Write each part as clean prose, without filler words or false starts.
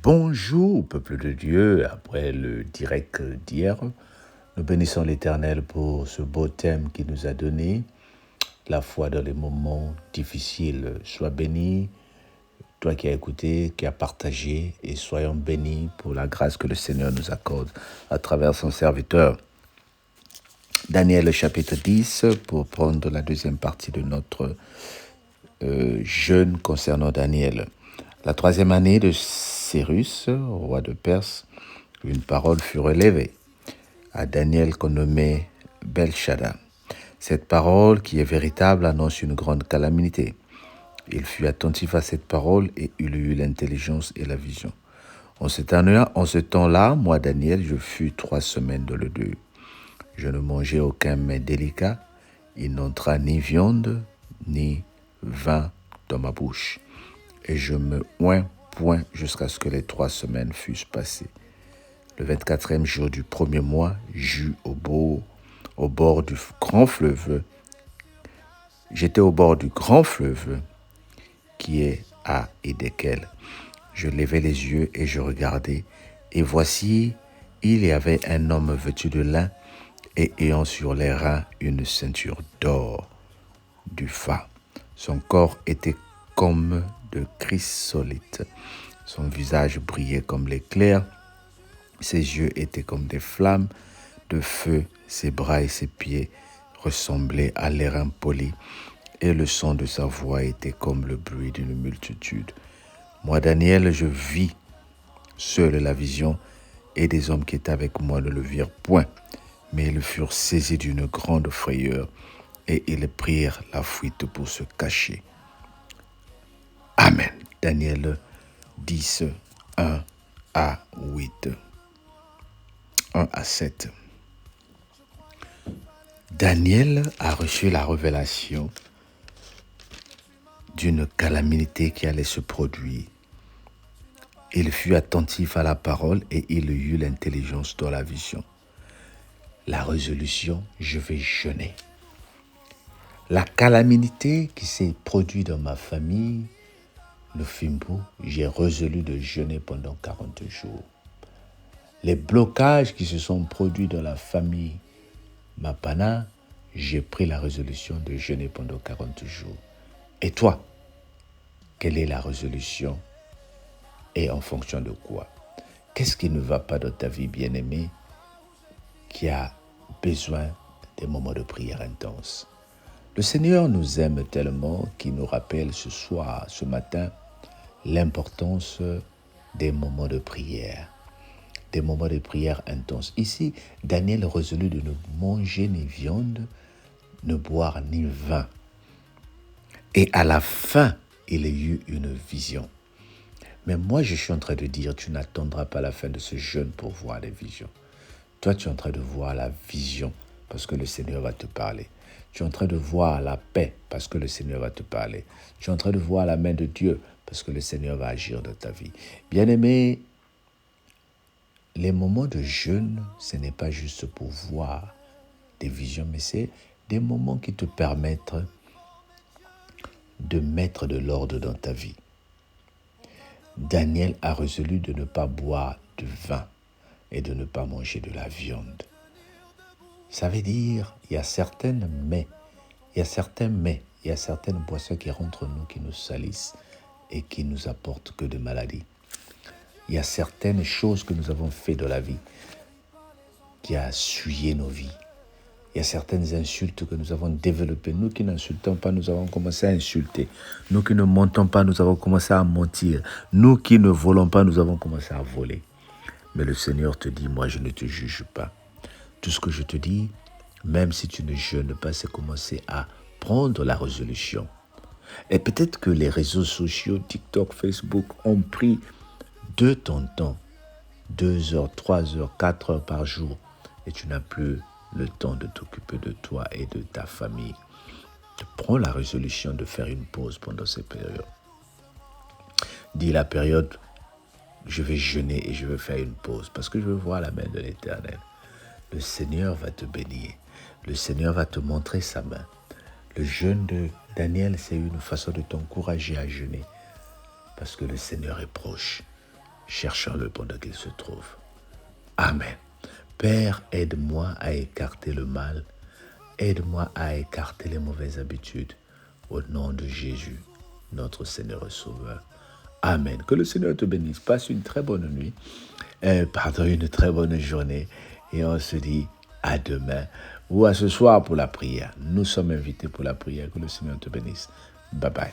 Bonjour, peuple de Dieu. Après le direct d'hier, nous bénissons l'Éternel pour ce beau thème qu'il nous a donné. La foi dans les moments difficiles. Sois béni, toi qui as écouté, qui as partagé, et soyons bénis pour la grâce que le Seigneur nous accorde à travers son serviteur. Daniel chapitre 10, pour prendre la deuxième partie de notre jeûne concernant Daniel. La troisième année de Cyrus, roi de Perse, une parole fut relevée à Daniel qu'on nommait Belshadda. Cette parole, qui est véritable, annonce une grande calamité. Il fut attentif à cette parole et il eut l'intelligence et la vision. En ce temps-là, moi, Daniel, je fus 3 semaines dans le deuil. Je ne mangeai aucun mets délicat, il n'entra ni viande, ni vin dans ma bouche. Et je me oins point jusqu'à ce que les 3 semaines fussent passées. Le 24e jour du premier mois, j'eus au bord du grand fleuve. J'étais au bord du grand fleuve qui est à Édékel. Je levai les yeux et je regardai, et voici, il y avait un homme vêtu de lin et ayant sur les reins une ceinture d'or, du fa. Son corps était comme de chrysolite. Son visage brillait comme l'éclair. Ses yeux étaient comme des flammes de feu. Ses bras et ses pieds ressemblaient à l'airain poli. Et le son de sa voix était comme le bruit d'une multitude. Moi, Daniel, je vis seul la vision, et des hommes qui étaient avec moi ne le virent point. Mais ils furent saisis d'une grande frayeur, et ils prirent la fuite pour se cacher. Amen. Daniel 10, 1 à 8. 1 à 7. Daniel a reçu la révélation d'une calamité qui allait se produire. Il fut attentif à la parole et il eut l'intelligence dans la vision. La résolution, je vais jeûner. La calamité qui s'est produite dans ma famille, le Fimbo, j'ai résolu de jeûner pendant 40 jours. Les blocages qui se sont produits dans la famille Mapana, j'ai pris la résolution de jeûner pendant 40 jours. Et toi, quelle est la résolution et en fonction de quoi? Qu'est-ce qui ne va pas dans ta vie, bien-aimée, qui a besoin des moments de prière intense? Le Seigneur nous aime tellement qu'il nous rappelle ce matin, l'importance des moments de prière. Des moments de prière intenses. Ici, Daniel résolut de ne manger ni viande, ne boire ni vin. Et à la fin, il a eu une vision. Mais moi, je suis en train de dire, tu n'attendras pas la fin de ce jeûne pour voir les visions. Toi, tu es en train de voir la vision parce que le Seigneur va te parler. Tu es en train de voir la paix parce que le Seigneur va te parler. Tu es en train de voir la main de Dieu parce que le Seigneur va agir dans ta vie. Bien-aimé, les moments de jeûne, ce n'est pas juste pour voir des visions, mais c'est des moments qui te permettent de mettre de l'ordre dans ta vie. Daniel a résolu de ne pas boire de vin et de ne pas manger de la viande. Ça veut dire, il y a certains mets, il y a certaines boissons qui rentrent en nous, qui nous salissent et qui nous apportent que de maladies. Il y a certaines choses que nous avons faites dans la vie qui a souillé nos vies. Il y a certaines insultes que nous avons développées. Nous qui n'insultons pas, nous avons commencé à insulter. Nous qui ne mentons pas, nous avons commencé à mentir. Nous qui ne volons pas, nous avons commencé à voler. Mais le Seigneur te dit, moi je ne te juge pas. Tout ce que je te dis, même si tu ne jeûnes pas, c'est commencer à prendre la résolution. Et peut-être que les réseaux sociaux, TikTok, Facebook, ont pris de ton temps, 2 heures, 3 heures, 4 heures par jour, et tu n'as plus le temps de t'occuper de toi et de ta famille. Tu prends la résolution de faire une pause pendant ces périodes. Dis la période, je vais jeûner et je vais faire une pause parce que je veux voir la main de l'Éternel. Le Seigneur va te bénir. Le Seigneur va te montrer sa main. Le jeûne de Daniel, c'est une façon de t'encourager à jeûner parce que le Seigneur est proche. Cherchons-le pendant qu'il se trouve. Amen. Père, aide-moi à écarter le mal. Aide-moi à écarter les mauvaises habitudes. Au nom de Jésus, notre Seigneur et Sauveur. Amen. Que le Seigneur te bénisse. Passe une très bonne nuit. Une très bonne journée. Et on se dit à demain ou à ce soir pour la prière. Nous sommes invités pour la prière. Que le Seigneur te bénisse. Bye bye.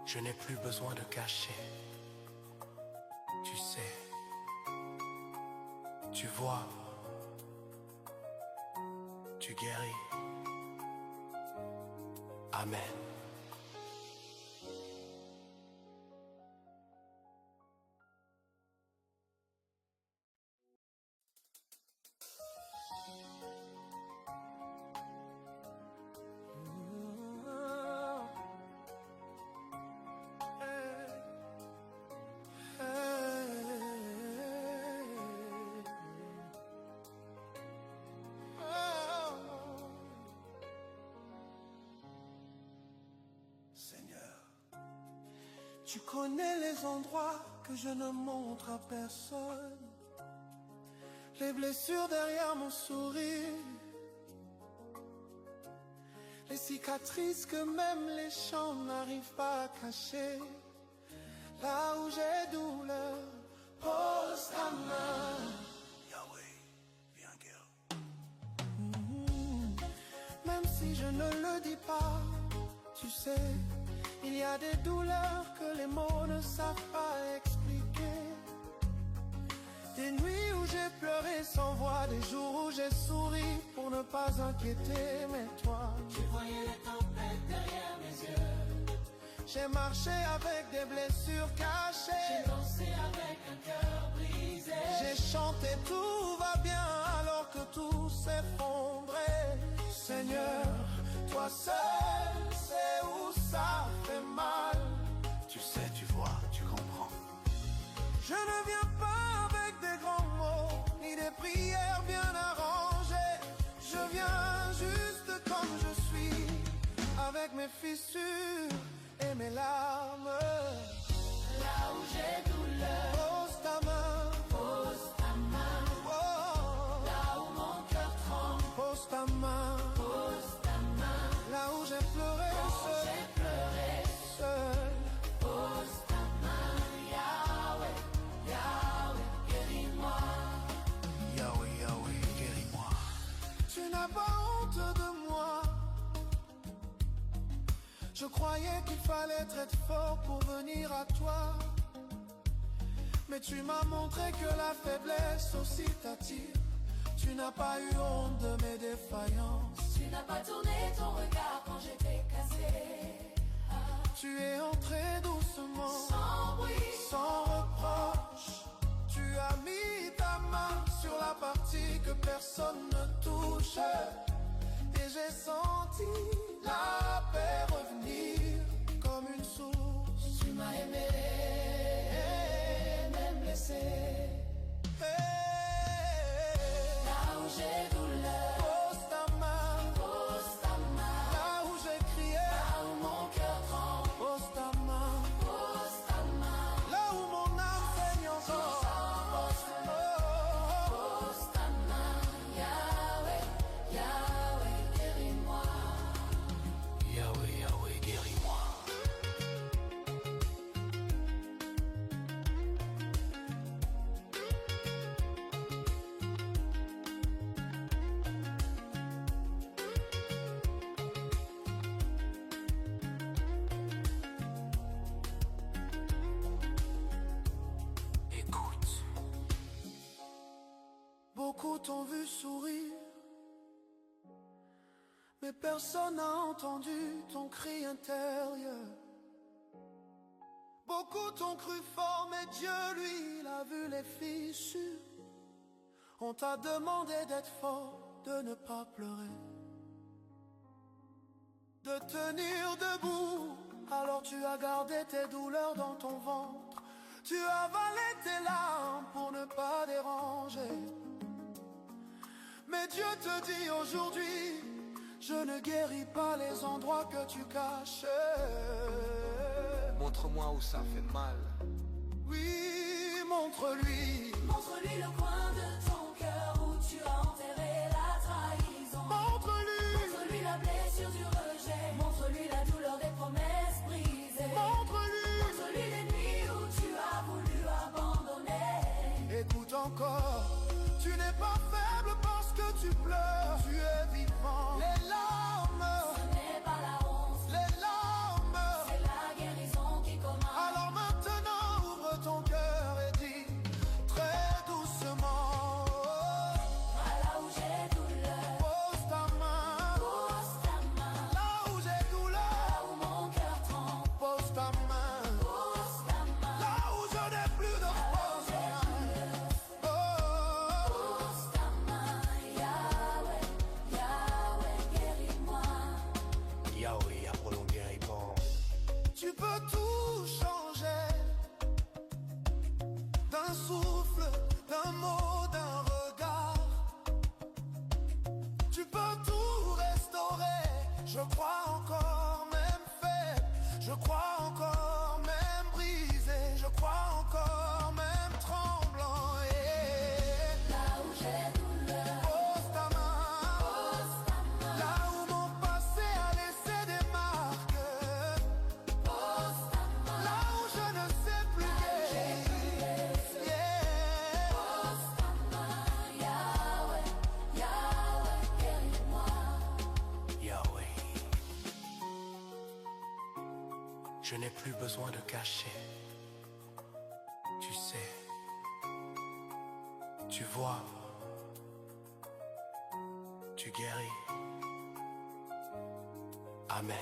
Je n'ai plus besoin de cacher. Tu sais, tu vois, tu guéris. Amen. Tu connais les endroits que je ne montre à personne, les blessures derrière mon sourire, les cicatrices que même les chants n'arrivent pas à cacher. Là où j'ai douleur, pose ta main. Yahweh, viens guérir. Même si je ne le dis pas, tu sais, il y a des douleurs que les mots ne savent pas expliquer. Des nuits où j'ai pleuré sans voix, des jours où j'ai souri pour ne pas inquiéter. Mais toi, tu voyais les tempêtes derrière mes yeux. J'ai marché avec des blessures cachées. J'ai dansé avec un cœur brisé. J'ai chanté tout va bien alors que tout s'effondrait. Seigneur, toi seul sais où ça fait mal. Tu sais, tu vois, tu comprends. Je ne viens pas avec des grands mots, ni des prières bien arrangées. Je viens juste comme je suis, avec mes fissures et mes larmes. Là où j'ai douleur, pose ta main. Pose ta main. Oh. Là où mon cœur tremble, pose ta main. Pose ta main. Là où j'ai pleuré seul, j'ai pleuré seul, pose ta main. Yahweh, Yahweh, guéris-moi. Yahweh, Yahweh, guéris-moi. Tu n'as pas honte de moi. Je croyais qu'il fallait être fort pour venir à toi, mais tu m'as montré que la faiblesse aussi t'attire. Tu n'as pas eu honte de mes défaillances. Tu n'as pas tourné ton regard quand j'étais cassé. Tu es entré doucement, Sans bruit, sans reproche. Tu as mis ta main sur la partie que personne ne touche. Et j'ai senti la paix revenir comme une source. tu m'as aimé, même blessé. Là où j'ai douleur, Pose ta main. pose ta main. Là où j'ai crié, Là où mon cœur tremble, pose ta main. pose ta main. Là où mon âme saigne encore, Pose ta main. Yahweh, Yahweh, guéris-moi. Yahweh, Yahweh, guéris-moi. Écoute. Beaucoup t'ont vu sourire, mais personne n'a entendu ton cri intérieur. Beaucoup t'ont cru fort, mais Dieu, lui, il a vu les fissures. On t'a demandé d'être fort, de ne pas pleurer, de tenir debout. Alors tu as gardé tes douleurs dans ton ventre, tu as avalé tes larmes pour ne pas déranger. Mais Dieu te dit aujourd'hui, je ne guéris pas les endroits que tu caches. Montre-moi où ça fait mal. Oui, montre-lui. Montre-lui le coin de ton cœur où tu as enterré la trahison. Montre-lui. Montre-lui la blessure du rejet. Montre-lui la douleur des promesses brisées. Montre-lui. Montre-lui les nuits où tu as voulu abandonner. Écoute encore, tu n'es pas faible parce que tu pleures. Tu es vivant. Les larmes, Ce n'est pas la honte, les larmes, c'est la guérison qui commence. alors maintenant ouvre ton cœur et dis très doucement, Là où j'ai douleur, pose ta main. pose ta main. Là où j'ai Là douleur, où mon cœur tremble, pose ta main. pose ta main. Là où je n'ai plus de force, oh, Pose ta main, Yahweh, Yahweh, guéris-moi. Yahweh a prolongé répond. tu peux tout changer. D'un souffle, d'un mot, d'un regard. Tu peux tout restaurer. Je crois encore même faible. Je crois encore même brisé. Je crois encore même tremblant. Là où j'ai douleur, Pose ta main. pose ta main. Là où mon passé a laissé des marques. Pose ta main. Là où je ne sais plus guérir. Yeah. Pose ta main, Yahweh, Yahweh, guéris-moi. Yahweh. Je n'ai plus besoin de cacher. Tu sais. Tu vois. Tu guéris. Amen.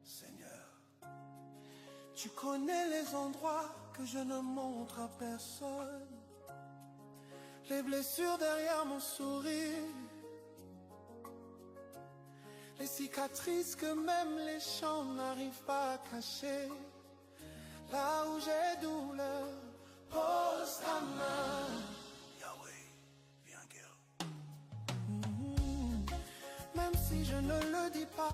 Seigneur, tu connais les endroits que je ne montre à personne, les blessures derrière mon sourire, les cicatrices que même les chants n'arrivent pas à cacher. Là où j'ai douleur, pose ta main. Yahweh, viens guérir. Même si je ne le dis pas.